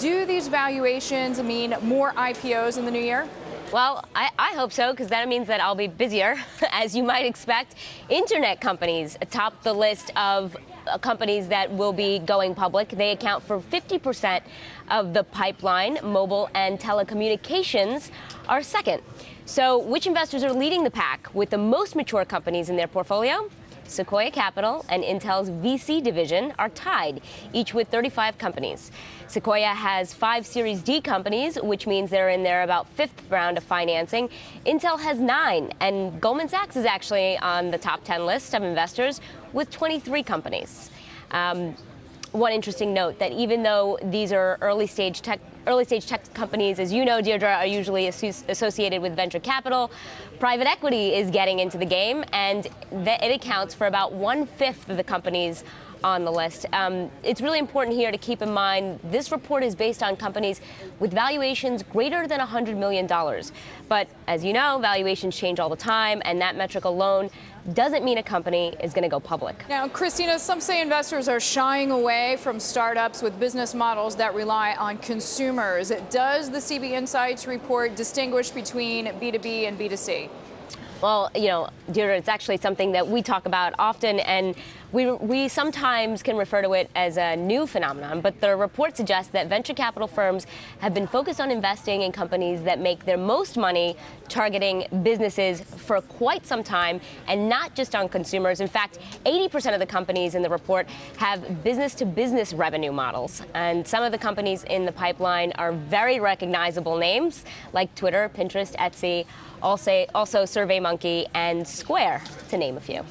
do these valuations mean more IPOs in the new year? Well, I hope so, because that means that I'll be busier. As you might expect, internet companies top the list of companies that will be going public. They account for 50% of the pipeline. Mobile and telecommunications are second. So which investors are leading the pack with the most mature companies in their portfolio? Sequoia Capital and Intel's VC division are tied, each with 35 companies. Sequoia has 5 Series D companies, which means they're in their about 5th round of financing. Intel has 9, and Goldman Sachs is actually on the top 10 list of investors with 23 companies. One interesting note that even though these are early stage tech companies, as you know, Deirdre, are usually associated with venture capital, private equity is getting into the game, and it accounts for about 1/5 of the companies on the list. It's really important here to keep in mind this report is based on companies with valuations greater than $100 million. But as you know, valuations change all the time, and that metric alone doesn't mean a company is going to go public. Now, Cristina, some say investors are shying away from startups with business models that rely on consumers. Does the CB Insights report distinguish between B2B and B2C? Well, you know, Deirdre, it's actually something that we talk about often, and we sometimes can refer to it as a new phenomenon, but the report suggests that venture capital firms have been focused on investing in companies that make their most money targeting businesses for quite some time, and not just on consumers. In fact, 80% of the companies in the report have business-to-business revenue models, and some of the companies in the pipeline are very recognizable names like Twitter, Pinterest, Etsy, also SurveyMonkey and Square, to name a few.